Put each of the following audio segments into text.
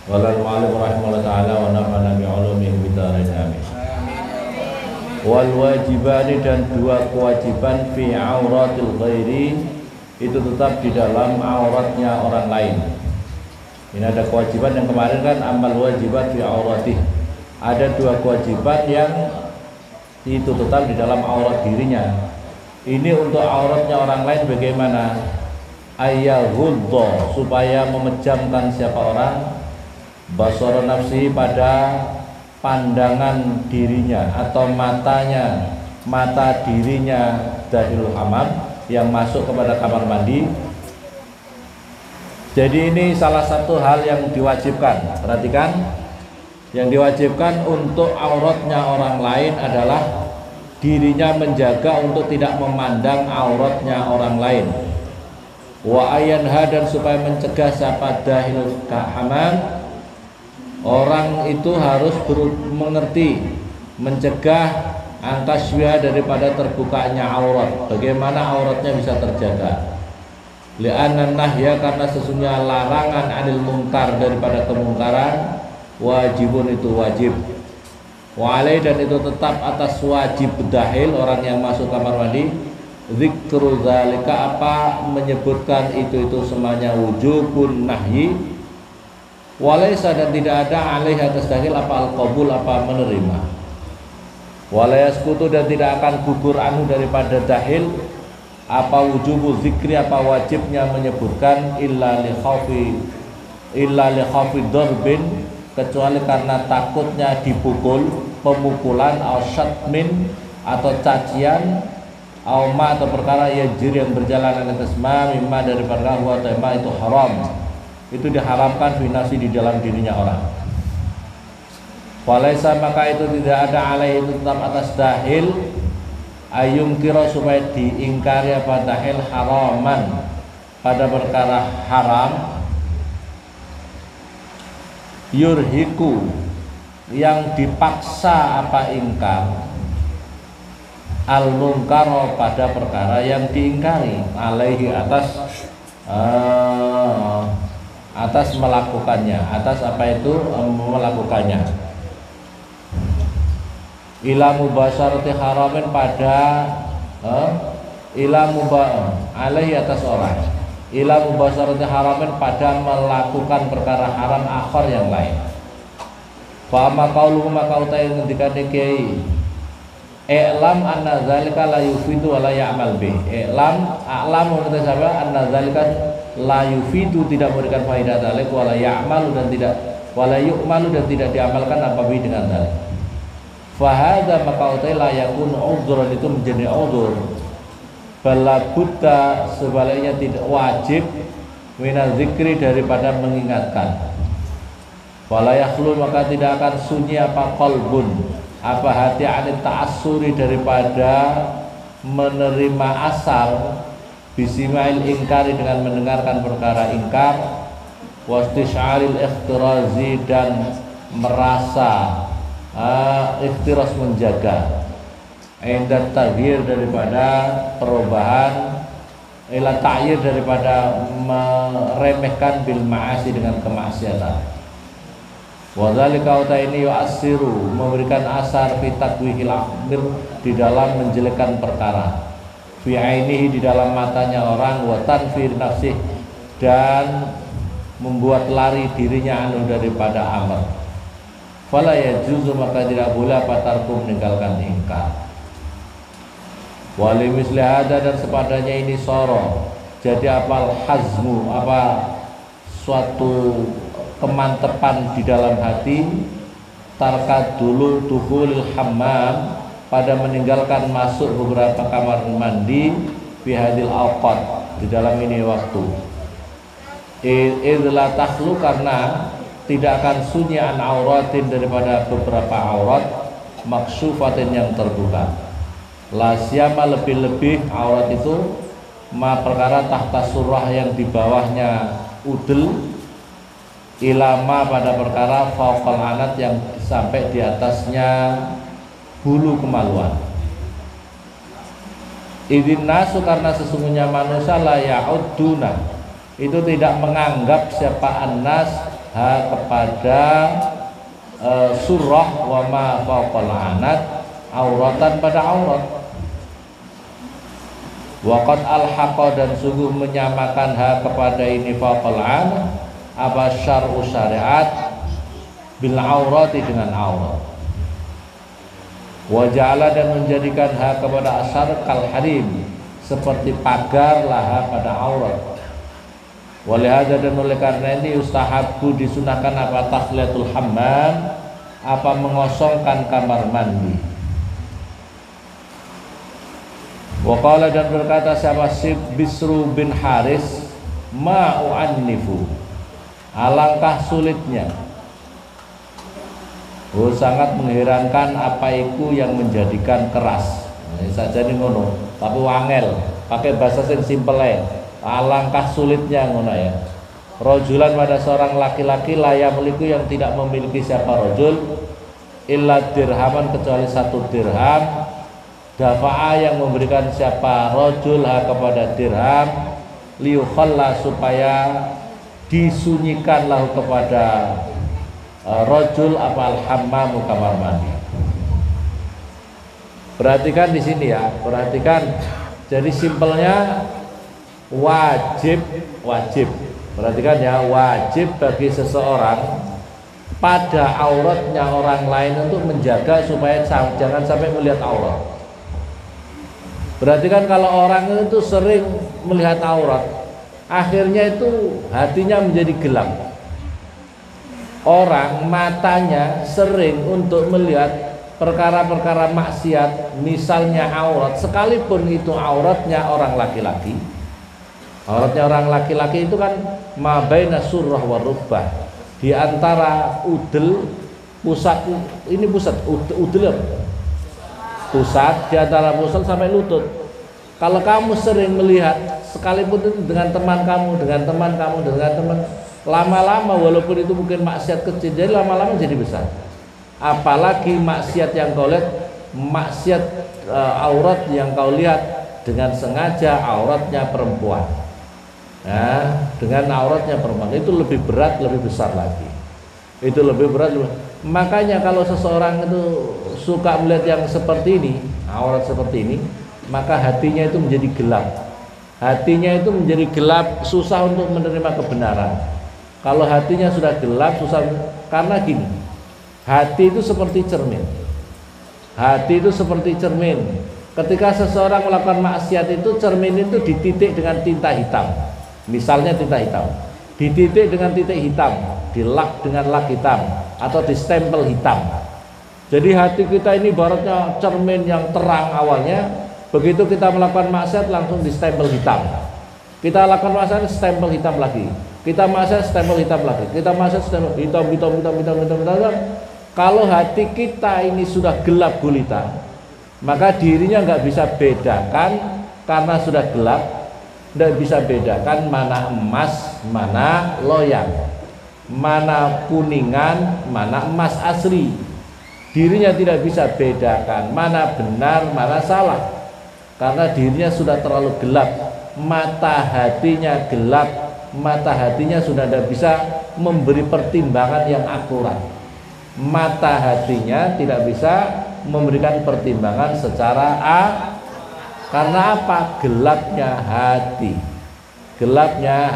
Walal mu'allim rahimahullah ta'ala wa nafa'ana bi'ulumihi bidarain amin. Wal wajibani, dan dua kewajiban fi auratil ghairi, itu tetap di dalam auratnya orang lain. Ini ada kewajiban yang kemarin kan amal wajibat fi auratih. Ada dua kewajiban yang itu tetap di dalam aurat dirinya. Ini untuk auratnya orang lain bagaimana? Ayyahuddo, supaya memejamkan siapa orang, basara nafsi, pada pandangan dirinya atau matanya, mata dirinya, dahilul hamam, yang masuk kepada kamar mandi. Jadi ini salah satu hal yang diwajibkan. Perhatikan, yang diwajibkan untuk auratnya orang lain adalah dirinya menjaga untuk tidak memandang auratnya orang lain. Wa ayanha, dan supaya mencegah siapa dahilul hamam, orang itu harus mengerti, mencegah angkasya daripada terbukanya aurat. Bagaimana auratnya bisa terjaga? Li'anna nahya, karena sesungguhnya larangan anil mungkar, daripada kemungkaran, wajibun, itu wajib. Wa alai, dan itu tetap atas wajib dahil, orang yang masuk kamar mandi, zikru zalika, apa menyebutkan itu semuanya wujubun nahyi. Walaysa, dan tidak ada alaih atas dahil apa al-qabul, apa menerima. Walayaskutu, dan tidak akan gugur anhu daripada dahil apa wujubu zikri, apa wajibnya menyebutkan illa li khaufi darbin, kecuali karena takutnya dipukul, pemukulan, au syatmin, atau cacian, au ma, atau perkara yajri, yang berjalan atas ma, mimma, dari perkara huwa tema itu haram, itu diharamkan finasi di dalam dirinya orang. Walaisa, maka itu tidak ada alaih, itu tetap atas dahil, ayung kira, supaya diingkari apa dahil haraman, pada perkara haram, yurhiku, yang dipaksa apa ingkar, al mungkar, pada perkara yang diingkari, alaihi, atas melakukannya, atas apa itu melakukannya. Ila mubasyarati haramin, pada alaihi, atas orang, ila mubasyarati haramin, pada melakukan perkara haram akhar yang lain. Fa amma qauluhu, maka utai ngendikane kiai, i'lam anna zalika la yufidu wa la ya'mal bih. A'lam menurut saya anna zalika la yufidu, tidak memberikan faedah dzalik, wa la ya'malu, dan tidak, wa la yu'malu, dan tidak diamalkan apabila dengan dzalik. Fa hadza, maka utai la yakunu udhran, itu menjadi udhur. Bala buddha, sebaliknya tidak wajib, minal zikri, daripada mengingatkan. Wala yakhlu, maka tidak akan sunyi apa qalbun, apa hati, anit ta'assuri, daripada menerima asar, bisimail ingkari, dengan mendengarkan perkara ingkar, wastisyaril ikhtirazi, dan merasa ikhtiras, menjaga, indat taghyir, daripada perubahan, ila ta'yir, daripada meremehkan bil ma'asi, dengan kemaksiatan. Wa dzalika, ini yu'assiru, memberikan asar, fi takwihil amir, di dalam menjelekkan perkara, fi ainihi, di dalam matanya orang, wa tanfir nafsih, dan membuat lari dirinya anu daripada amal. Fala yajuzu, maka tidak boleh apa tarku, meninggalkan ingkar. Wali misli hada, dan sepadanya ini soro, jadi apal hazmu, apa suatu kemantepan di dalam hati, tarkat dulu dukhulil hammam, pada meninggalkan masuk beberapa kamar mandi, fi hadil awqat, di dalam ini waktu. Idla takhlu, karena tidak akan sunyi an auratin, daripada beberapa aurat, maksufatin, yang terbuka. La siyama, lebih-lebih aurat itu ma perkara tahta surah, yang di bawahnya udel, ilama, pada perkara fauqal anat, yang sampai di atasnya bulu kemaluan. Idin nasu, karena sesungguhnya manusia la ya'uduna, itu tidak menganggap siapa annas kepada surah wa ma fawqal anat, auratan pada aurat. Waqad alhaqa, dan sungguh menyamakan kepada ini fawqal anat apa syar'u syariat bil aurati dengan aurat. Wa ja'ala, dan menjadikan kepada asyar kal harim, seperti pagar laha pada aurat. Walihada, dan oleh karena ini ustahabku disunahkan apa takhliyatul hammam, apa mengosongkan kamar mandi. Waqala, dan berkata siapa Bisru bin Haris, ma u'annifu, alangkah sulitnya, sangat mengherankan apa itu yang menjadikan keras. Ini saja nih ngono, tapi wangel, pakai bahasa yang simple ya. Alangkah sulitnya ngono ya. Rojulan, pada seorang laki-laki, layak memiliki, yang tidak memiliki siapa rojul illa dirhaman, kecuali 1 dirham. Dafa'a, yang memberikan siapa rojul kepada dirham, liukhalla, supaya disunyikan lahu kepada rojul apa al-hammamu, kamar mandi. Perhatikan di sini ya, perhatikan. Jadi simpelnya wajib. Perhatikan ya, wajib bagi seseorang pada auratnya orang lain untuk menjaga supaya jangan sampai melihat aurat. Perhatikan kalau orang itu sering melihat aurat, akhirnya itu hatinya menjadi gelap. Orang matanya sering untuk melihat perkara-perkara maksiat, misalnya aurat, sekalipun itu auratnya orang laki-laki. Auratnya orang laki-laki itu kan mabaina surrah wa rubbah, di antara udel, pusat, ini pusat udel apa? Pusat, di antara pusat sampai lutut. Kalau kamu sering melihat, sekalipun itu dengan teman kamu, lama-lama walaupun itu mungkin maksiat kecil, jadi lama-lama jadi besar. Apalagi maksiat yang kau lihat, maksiat aurat yang kau lihat dengan sengaja, auratnya perempuan. Nah, dengan auratnya perempuan itu lebih berat, lebih besar lagi. Itu lebih berat. Makanya kalau seseorang itu suka melihat yang seperti ini, aurat seperti ini, maka hatinya itu menjadi gelap. Hatinya itu menjadi gelap, susah untuk menerima kebenaran. Kalau hatinya sudah gelap, susah. Karena gini, hati itu seperti cermin. Hati itu seperti cermin. Ketika seseorang melakukan maksiat itu, cermin itu dititik dengan tinta hitam. Misalnya tinta hitam, dititik dengan titik hitam, dilak dengan lak hitam, atau distempel hitam. Jadi hati kita ini ibaratnya cermin yang terang awalnya. Begitu kita melakukan maksiat langsung distempel hitam. Kita lakukan maksiat, stempel hitam lagi. Kita maksiat, stempel hitam lagi. Kita maksiat, stempel hitam. Kalau hati kita ini sudah gelap gulita, maka dirinya nggak bisa bedakan, karena sudah gelap, nggak bisa bedakan mana emas, mana loyang, mana kuningan, mana emas asli. Dirinya tidak bisa bedakan mana benar, mana salah, karena dirinya sudah terlalu gelap. Mata hatinya gelap, mata hatinya sudah tidak bisa memberi pertimbangan yang akurat. Mata hatinya tidak bisa memberikan pertimbangan secara karena apa? Gelapnya hati. Gelapnya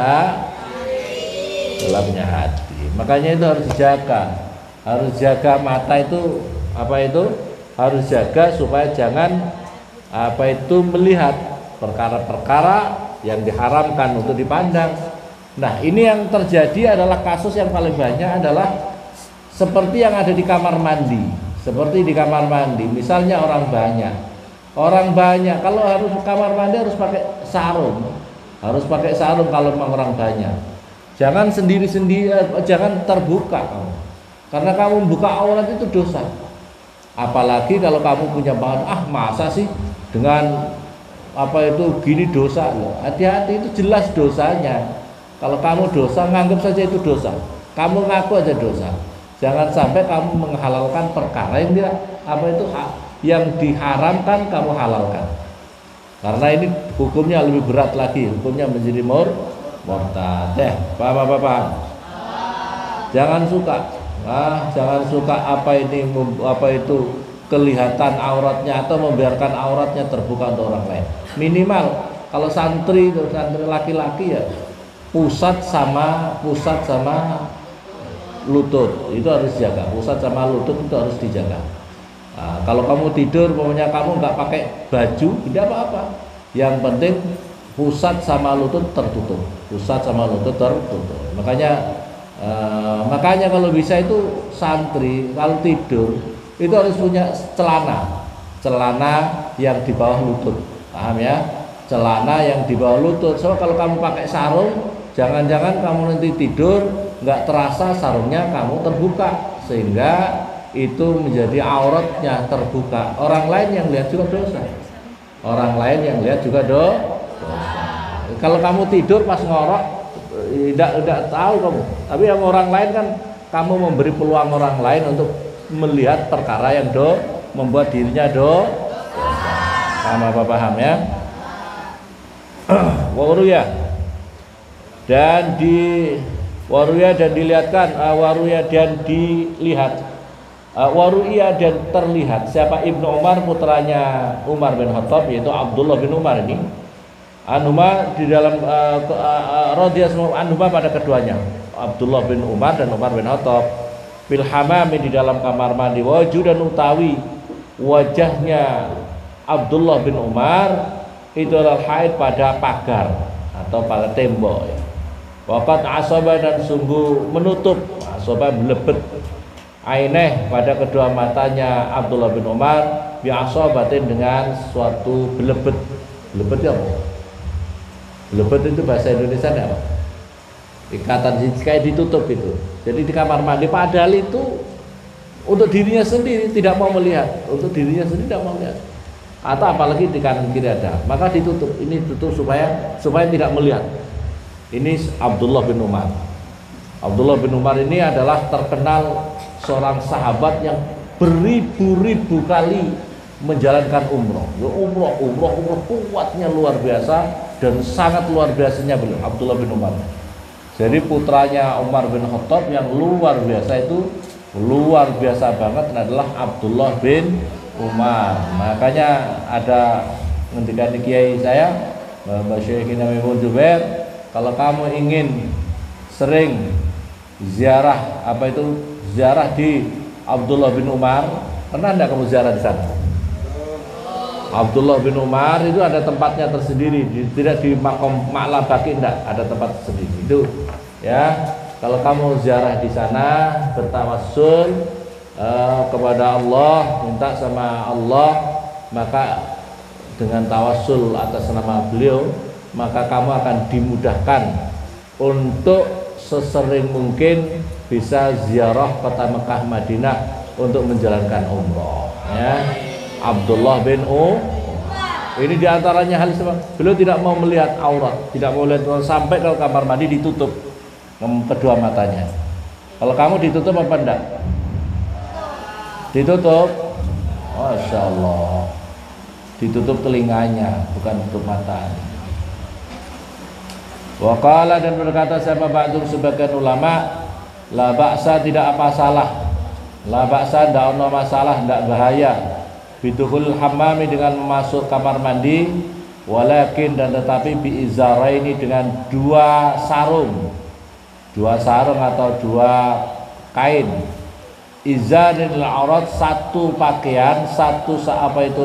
hati. Makanya itu harus dijaga. Harus jaga mata itu, apa itu? Harus jaga supaya jangan melihat perkara-perkara yang diharamkan untuk dipandang. Nah, ini yang terjadi adalah kasus yang paling banyak adalah seperti yang ada di kamar mandi. Seperti di kamar mandi, misalnya orang banyak, kalau harus kamar mandi harus pakai sarung. Harus pakai sarung kalau memang orang banyak. Jangan sendiri-sendiri, jangan terbuka kamu. Karena kamu membuka aurat itu dosa. Apalagi kalau kamu punya bahan, masa sih dengan gini dosa loh. Hati-hati, itu jelas dosanya. Kalau kamu dosa, nganggap saja itu dosa. Kamu ngaku aja dosa. Jangan sampai kamu menghalalkan perkara yang yang diharamkan kamu halalkan. Karena ini hukumnya lebih berat lagi, hukumnya menjadi murtad. Paham? Jangan suka. Jangan suka apa itu kelihatan auratnya atau membiarkan auratnya terbuka untuk orang lain. Minimal kalau santri laki-laki ya pusat sama lutut itu harus dijaga. Pusat sama lutut itu harus dijaga. Kalau kamu tidur, pokoknya kamu nggak pakai baju, tidak apa-apa. Yang penting pusat sama lutut tertutup. Pusat sama lutut tertutup. Makanya kalau bisa itu santri kalau tidur itu harus punya celana yang di bawah lutut, paham ya? Celana yang di bawah lutut. So kalau kamu pakai sarung, jangan-jangan kamu nanti tidur nggak terasa sarungnya kamu terbuka sehingga itu menjadi auratnya terbuka. Orang lain yang lihat juga dosa. Orang lain yang lihat juga dosa. Kalau kamu tidur pas ngorok, tidak tahu kamu. Tapi yang orang lain kan kamu memberi peluang orang lain untuk melihat perkara yang membuat dirinya paham ya? Waruya dan dilihatkan waruya dan dilihat waruya dan terlihat siapa Ibnu Umar putranya Umar bin Khattab yaitu Abdullah bin Umar ini anhuma di dalam radhiyallahu anhuma pada keduanya Abdullah bin Umar dan Umar bin Khattab fil hamami di dalam kamar mandi wajhu dan utawi wajahnya Abdullah bin Umar itu adalah haid pada pagar atau pada tembok ya. Waqat asaba dan sungguh menutup asaba melebet aineh pada kedua matanya Abdullah bin Umar bi asabatin dengan suatu belebet. Belebet ya apa? Belebet itu bahasa Indonesia apa? Ikatan kayak ditutup itu. Jadi di kamar mandi padahal itu untuk dirinya sendiri tidak mau melihat, untuk dirinya sendiri tidak mau melihat. Atau apalagi di kanan kiri ada, maka ditutup. Ini tutup supaya tidak melihat. Ini Abdullah bin Umar. Abdullah bin Umar ini adalah terkenal seorang sahabat yang beribu-ribu kali menjalankan umroh. Umroh kuatnya luar biasa dan sangat luar biasanya beliau Abdullah bin Umar. Jadi putranya Umar bin Khattab yang luar biasa itu luar biasa banget adalah Abdullah bin Umar. Makanya ada ngendikan kiai saya Mbak Syekh Nabi Jubair, kalau kamu ingin sering ziarah ziarah di Abdullah bin Umar, pernah enggak kamu ziarah di sana? Abdullah bin Umar itu ada tempatnya tersendiri, tidak di makom Ma'la Baqi, enggak, ada tempat sendiri itu ya. Kalau kamu ziarah di sana bertawassul kepada Allah, minta sama Allah, maka dengan tawassul atas nama beliau, maka kamu akan dimudahkan untuk sesering mungkin bisa ziarah kota Mekah Madinah untuk menjalankan umroh ya. Abdullah bin ini diantaranya hal sebab beliau tidak mau melihat aurat, tidak mau melihat sampai kalau kamar mandi ditutup kedua matanya. Kalau kamu ditutup apa enggak? Ditutup. Masya Allah. Ditutup telinganya, bukan tutup matanya. Waqala dan berkata siapa ba'du sebagian ulama, la ba'sa tidak apa salah. La ba'sa tidak ada masalah, tidak bahaya. Bidukhul hammami dengan masuk kamar mandi, walakin dan tetapi bi izaraini dengan dua sarung atau dua kain. Izaril aurat satu pakaian,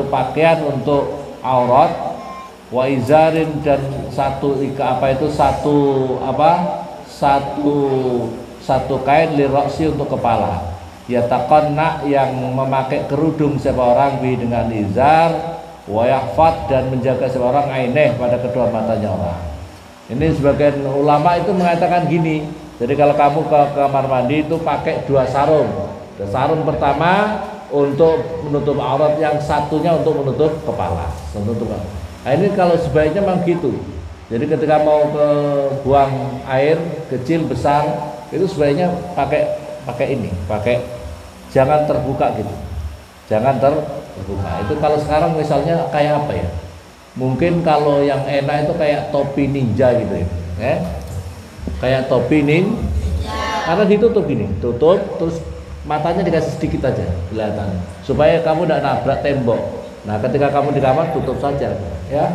pakaian untuk aurat, wa izarin dan satu kain liroksi untuk kepala. Ya taqanna yang memakai kerudung siapa orang bi dengan izar, wa yahfad dan menjaga siapa orang aineh pada kedua matanya orang. Ini sebagian ulama itu mengatakan gini. Jadi kalau kamu ke kamar mandi itu pakai dua sarung. Sarung pertama untuk menutup aurat, yang satunya untuk menutup kepala. Nah ini kalau sebaiknya memang gitu. Jadi ketika mau ke buang air kecil besar itu sebaiknya pakai jangan terbuka gitu. Jangan terbuka. Itu kalau sekarang misalnya kayak apa ya? Mungkin kalau yang enak itu kayak topi ninja gitu ya. Kayak topi ninja. Karena ditutup gini, tutup terus matanya dikasih sedikit aja kelihatan supaya kamu tidak nabrak tembok. Nah, ketika kamu di kamar tutup saja, ya.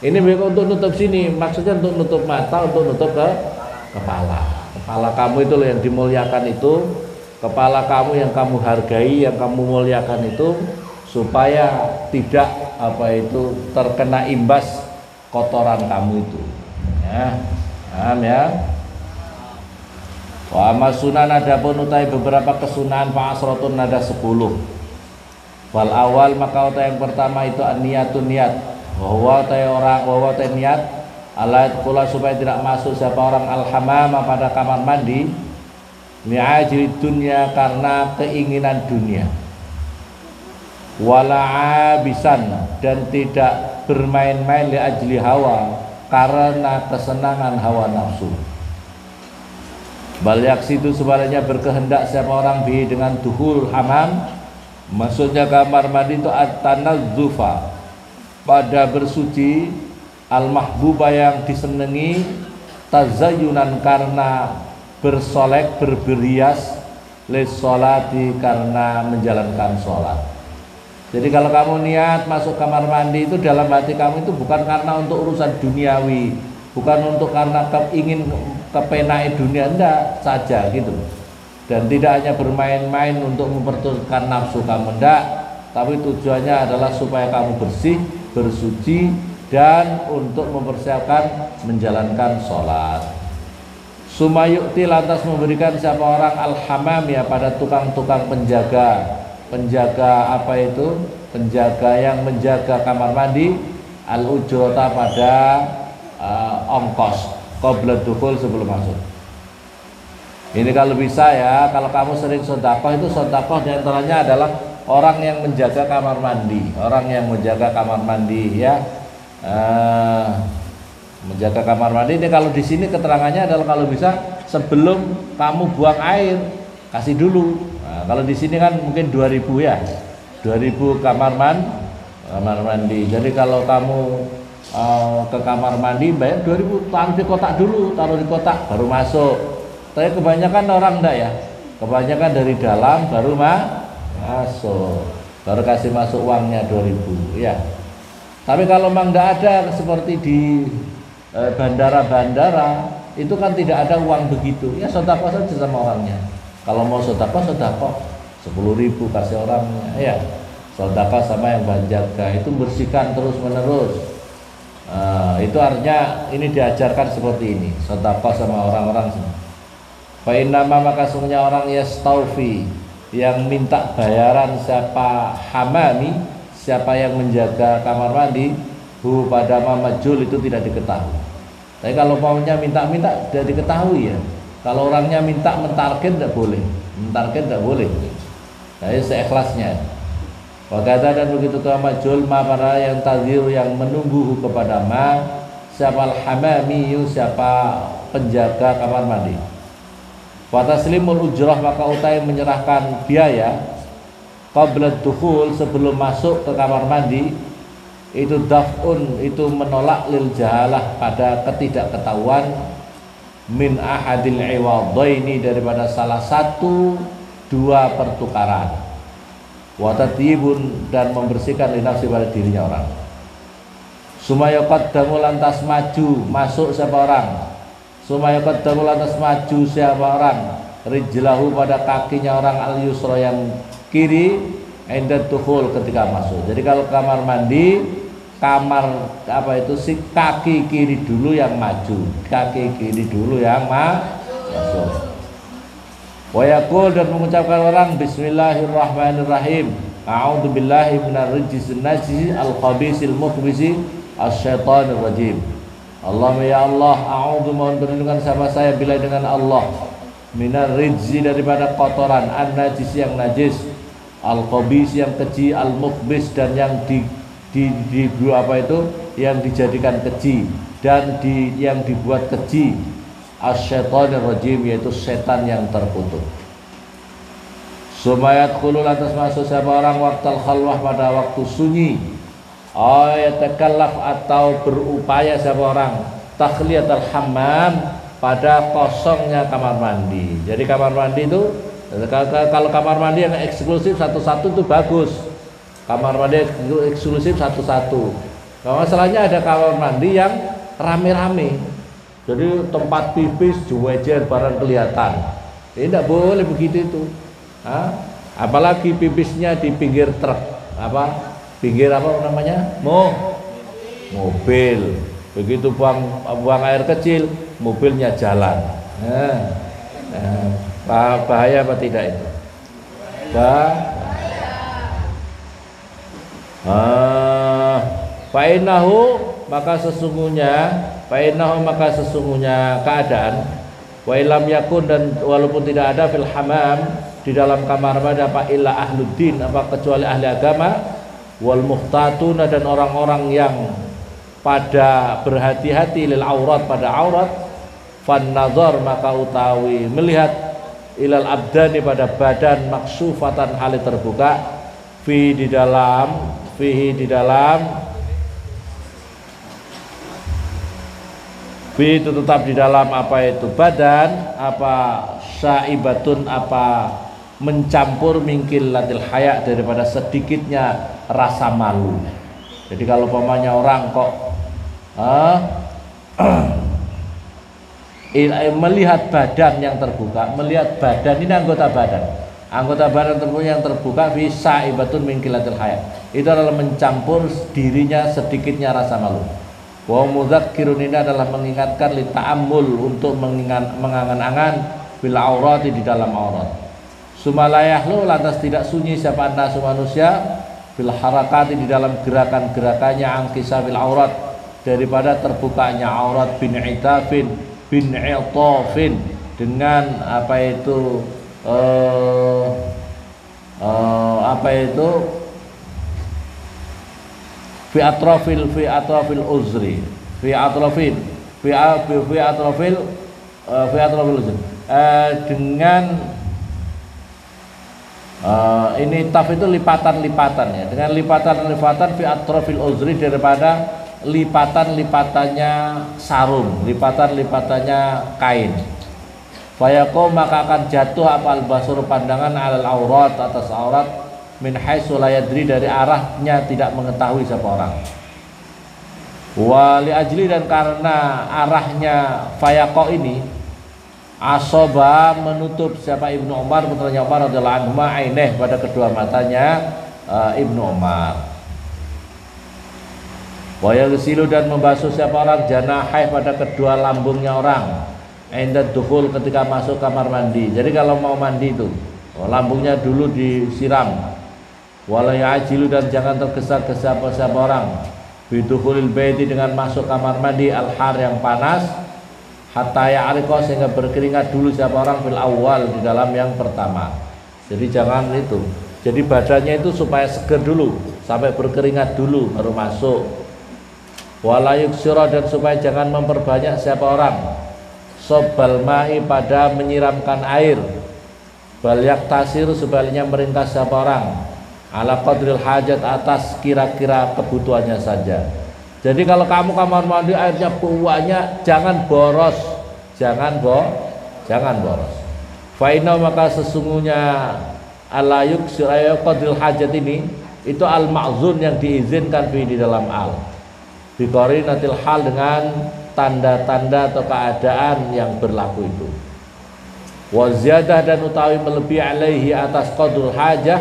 Ini bukan untuk nutup sini, maksudnya untuk nutup mata, untuk nutup ke kepala. Kepala kamu itu loh yang dimuliakan itu, kepala kamu yang kamu hargai, yang kamu muliakan itu, supaya tidak terkena imbas kotoran kamu itu. Ya, paham ya? Wa masunan adapun utai beberapa kesunahan fa asratun ada 10. Wal awal maka utai yang pertama itu niatun niat. Bahwa utai niat alat pula supaya tidak masuk siapa orang al-hamama pada kamar mandi mi'ajri dunya karena keinginan dunia. Wala abisan dan tidak bermain-main li ajli hawa karena kesenangan hawa nafsu. Bal yaksidu sebaliknya berkehendak siapa orang bi dengan duhul hamam, maksudnya kamar mandi itu at-tanazzufa pada bersuci, al-mahbuba yang disenangi, tazayyunan karena bersolek berberias, lis sholati karena menjalankan sholat. Jadi kalau kamu niat masuk kamar mandi itu dalam hati kamu itu bukan karena untuk urusan duniawi, bukan untuk karena ingin kepenai dunia, enggak saja gitu. Dan tidak hanya bermain-main untuk mempertukarkan nafsu kamu, enggak, tapi tujuannya adalah supaya kamu bersih, bersuci, dan untuk mempersiapkan menjalankan sholat. Sumayukti lantas memberikan siapa orang al-hamam ya pada tukang-tukang penjaga penjaga yang menjaga kamar mandi al-ujrota pada ongkos qabla dukhul sebelum masuk. Ini kalau bisa ya, kalau kamu sering sedekah itu sedekah diantaranya adalah orang yang menjaga kamar mandi, ya. Menjaga kamar mandi ini kalau di sini keterangannya adalah kalau bisa sebelum kamu buang air kasih dulu. Nah, kalau di sini kan mungkin 2000 ya, 2000 kamar mandi. Jadi kalau kamu ke kamar mandi bayar 2000, taruh di kotak baru masuk. Tapi kebanyakan orang enggak ya, kebanyakan dari dalam baru masuk, baru kasih masuk uangnya 2000 ya. Tapi kalau memang enggak ada seperti di bandara-bandara itu kan tidak ada uang begitu ya, sedekah saja sama orangnya. Kalau mau sedekah 10.000 kasih orangnya ya, sedekah sama yang menjaga itu bersihkan terus menerus. Itu artinya ini diajarkan seperti ini, sedekah sama orang-orang semua. Fa inna maka sungguhnya orang yastaufi yang minta bayaran siapa hamami, siapa yang menjaga kamar mandi, hu pada mamajul itu tidak diketahui. Tapi kalau maunya minta-minta tidak diketahui ya. Kalau orangnya minta mentarget tidak boleh. Jadi seikhlasnya. Wakata dan begitu tuh majul ma para yang tadhiru yang menunggu kepada ma siapa al-hamami siapa penjaga kamar mandi. Wa taslimul ujrah maka utai menyerahkan biaya qabla dukhul sebelum masuk ke kamar mandi itu daf'un itu menolak lil jahalah pada ketidaktahuan min ahadil iwadaini daripada salah satu dua pertukaran. Wa tatyibun dan membersihkan linafsi pada dirinya orang. Sumaya qaddamu lantas maju masuk siapa orang. Sumaya qaddamu lantas maju siapa orang. Rijlahu pada kakinya orang al-yusra yang kiri inda dukhul ketika masuk. Jadi kalau kamar mandi si kaki kiri dulu yang maju, masuk. Wa yaqul dan mengucapkan orang bismillahirrahmanirrahim. A'udzu billahi minar rijzin najis al-khabisil mukhbisi asyaitonir rajim. Allahumma ya Allah, a'udzu mohon perlindungan sama saya bila dengan Allah minar rijzi daripada kotoran an-najis yang najis al-khabis yang keji al-mukhbis dan yang yang dijadikan keji dan yang dibuat keji asyaitonir rajim yaitu setan yang terkutuk. Sumayat khulul atas masuk siapa orang waktal khalwah pada waktu sunyi ayatakallaf atau berupaya siapa orang takhliyatul hammam pada kosongnya kamar mandi. Jadi kamar mandi itu kalau kamar mandi yang eksklusif satu-satu itu bagus. Kamar mandi eksklusif satu-satu. Kalau masalahnya ada kamar mandi yang rame-rame. Jadi tempat pipis juwejer barang kelihatan. Ini tidak boleh begitu itu. Apalagi pipisnya di pinggir truk, pinggir apa namanya? Mobil. Begitu buang air kecil, mobilnya jalan. Bahaya apa tidak itu? Fa'innahu maka sesungguhnya keadaan wa ilam yakun, dan walaupun tidak ada fil hamam di dalam kamar mandi apa illa ahluddin, apa kecuali ahli agama, wal muhtatuna, dan orang-orang yang pada berhati-hati lil aurat, pada aurat, fan nazar maka utawi melihat ilal abdani pada badan maksufatan hal terbuka fihi di dalam fi itu tetap di dalam apa itu badan, apa syaibatun, apa mencampur mingkil latil haya, daripada sedikitnya rasa malu. Jadi kalau pamannya orang kok melihat badan yang terbuka, melihat badan ini anggota badan terbuka yang terbuka fi syaibatun mingkil latil haya, itu adalah mencampur dirinya sedikitnya rasa malu. Wa mudzakkirun, ini adalah mengingatkan li ta'ammul, untuk mengangan-angan bil aurati, di dalam aurat. Sumalayahlu, lantas tidak sunyi siapa nasu manusia bil harakati, di dalam gerakan-gerakannya angkisa bil aurat, daripada terbukanya aurat bin itafin dengan apa itu fi atrafil uzri dengan ini taf itu lipatan-lipatan ya, dengan lipatan-lipatan fi atrafil uzri, daripada lipatan-lipatannya sarung, lipatan-lipatannya kain. Fayaqo, maka akan jatuh apa al-basur, pandangan alal aurat, atas aurat, min haitsu la yadri, dari arahnya tidak mengetahui siapa orang. Wali ajli, dan karena arahnya fayaqo ini asoba, menutup siapa Ibnu Umar, putranya Umar radhiyallahu anhu, aineh, pada kedua matanya Ibnu Umar. Wa yaghsilu, dan membasuh siapa orang janahai, pada kedua lambungnya orang, inda dukhul, ketika masuk kamar mandi. Jadi kalau mau mandi itu lambungnya dulu disiram. Wala ya'jilu, dan jangan tergesa-gesa siapa orang bidukhulil baiti, dengan masuk kamar mandi al-har, yang panas, hatta ya'riqa, sehingga berkeringat dulu siapa orang fil awal, di dalam yang pertama. Jadi jangan itu. Jadi badannya itu supaya seger dulu, sampai berkeringat dulu baru masuk. Wala yuksira, dan supaya jangan memperbanyak siapa orang sobbal ma'i, pada menyiramkan air, bal yaktasir, sebaliknya meringkas siapa orang ala qadril hajat, atas kira-kira kebutuhannya saja. Jadi kalau kamu kamar mandi airnya banyak, jangan boros, jangan boros. Fa inna, maka sesungguhnya ala yuksir qadril hajat ini itu al ma'zun, yang diizinkan di dalam al biqarinatil hal, dengan tanda-tanda atau keadaan yang berlaku itu. Wa ziyadah, dan utawi melebihi alaihi, atas qadrul hajah,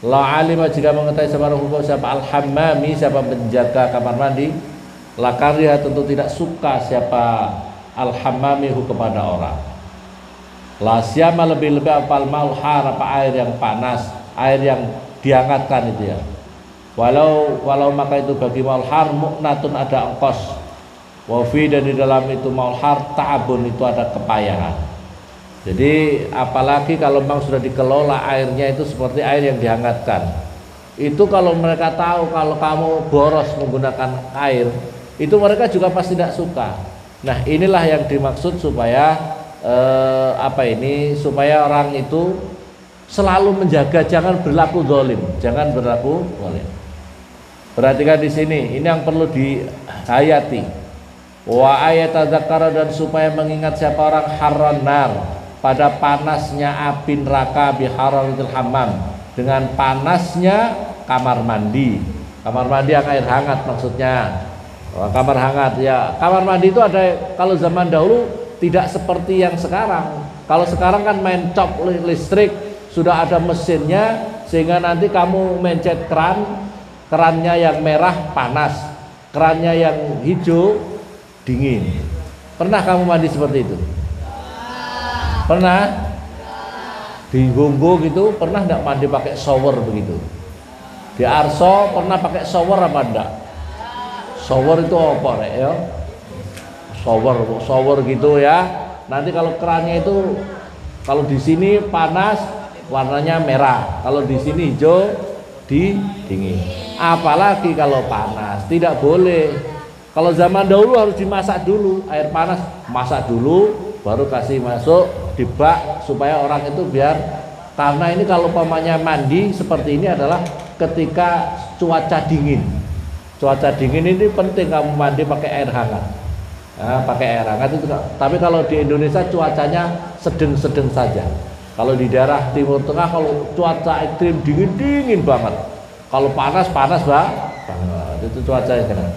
la alima, jika mengetahui siapa hukum siapa al-hammami, siapa penjaga kamar mandi, la kariha, tentu tidak suka siapa al-hammami kepada orang. La siyama, lebih-lebih apal maul har, apa air yang panas, air yang dihangatkan itu ya. Walau maka itu bagi maul har mu'natun, ada ongkos, wafi, dan di dalam itu maul har ta'abun, itu ada kepayahan. Jadi apalagi kalau memang sudah dikelola airnya itu seperti air yang dihangatkan. Itu kalau mereka tahu kalau kamu boros menggunakan air, itu mereka juga pasti tidak suka. Nah, inilah yang dimaksud supaya supaya orang itu selalu menjaga, jangan berlaku zalim, Perhatikan di sini, ini yang perlu dihayati. Wa ayatadzakara, dan supaya mengingat siapa orang harran nar, pada panasnya api neraka, bihararatil hammam, dengan panasnya kamar mandi. Kamar mandi yang air hangat maksudnya. Kamar hangat ya. Kamar mandi itu ada, kalau zaman dahulu tidak seperti yang sekarang. Kalau sekarang kan main cop listrik, sudah ada mesinnya, sehingga nanti kamu mencet kerannya yang merah panas, kerannya yang hijau dingin. Pernah kamu mandi seperti itu? Pernah? Di Gonggo gitu pernah enggak mandi pakai shower begitu? Di Arso pernah pakai shower apa enggak? Shower itu apa Rek ya? Shower gitu ya. Nanti kalau kerannya itu, kalau di sini panas warnanya merah, kalau di sini hijau dingin. Apalagi kalau panas, tidak boleh. Kalau zaman dahulu harus dimasak dulu, air panas masak dulu, baru kasih masuk di bak supaya orang itu biar, karena ini kalau pamannya mandi seperti ini adalah ketika cuaca dingin. Cuaca dingin ini penting kamu mandi pakai air hangat. Nah, pakai air hangat itu. Tapi kalau di Indonesia cuacanya sedang-sedang saja. Kalau di daerah Timur Tengah kalau cuaca ekstrim dingin banget. Kalau panas banget. Itu cuacanya sekarang.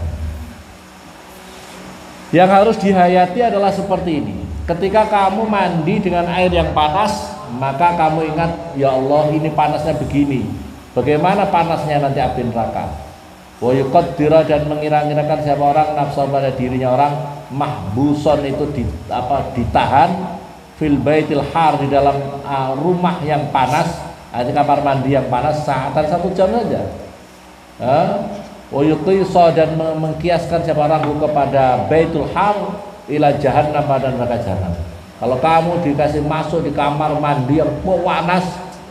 Yang harus dihayati adalah seperti ini. Ketika kamu mandi dengan air yang panas, maka kamu ingat, ya Allah ini panasnya begini. Bagaimana panasnya nanti api neraka? Wa yuqaddira, dan mengira-ngirakan siapa orang nafsu pada dirinya orang, mahbuson itu ditahan fil baitil har, di dalam rumah yang panas, di kamar mandi yang panas, saatan 1 jam saja. Wa yuqisa, dan mengkiaskan siapa orang kepada baitul har ila jahannam, pada neraka jahanam. Kalau kamu dikasih masuk di kamar mandi yang panas,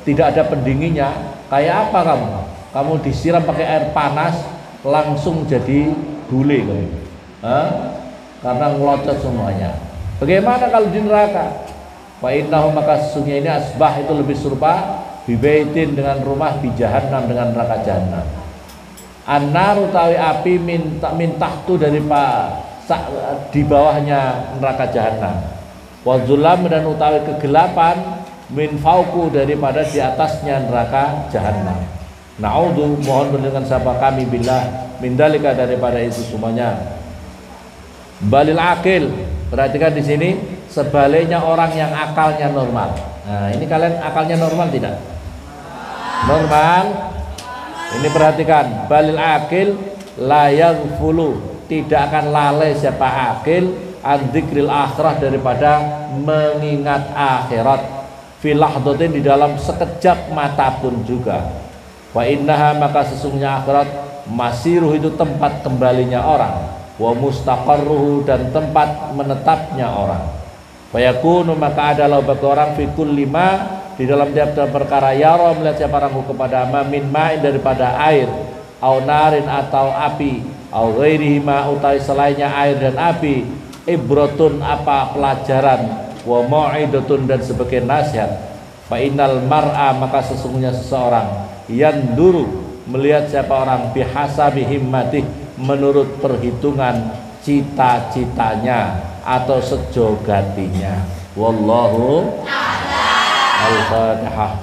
tidak ada pendinginnya, kayak apa kamu? Kamu disiram pakai air panas, langsung jadi gule kamu. Karena ngelocot semuanya. Bagaimana kalau di neraka? Wa innahu, maka sesungguhnya ini asbah itu lebih serupa bibaitin, dengan rumah, di jahannam, dengan neraka jahanam. An-nar utawi api min tahtu, dari di bawahnya neraka jahanam. Wa zulam, dan utawi kegelapan, min fauku, daripada di atasnya neraka jahanam. Na'udzu, mohon berlindung siapa kami billah min dalika, daripada itu semuanya. Balil akil, perhatikan di sini, sebaliknya orang yang akalnya normal. Nah, ini kalian akalnya normal tidak? Normal. Ini perhatikan, balil akil la yaghfulu, tidak akan lalai siapa akil an dzikril akhirah, daripada mengingat akhirat, fil lahdatin, di dalam sekejap mata pun juga. Wa innaha, maka sesungguhnya akhirat, masiruh itu tempat kembalinya orang, wa mustaqarruhu, dan tempat menetapnya orang. Wa yakunu, maka adalah bagi orang fi kulli ma, di dalam tiap-tiap perkara, yara, melihat siapa orang kepada min ma'in, daripada air, au narin, atau api, au ghairihi ma, utai selainnya air dan api, ibratun, apa pelajaran, wa mau'idatun, dan sebagai nasihat. Fa innal mar'a, maka sesungguhnya seseorang, yanduru, melihat siapa orang, bihasabi himmatih, menurut perhitungan cita-citanya atau sejogatinya. Wallahu a'lam. Al-Fatihah.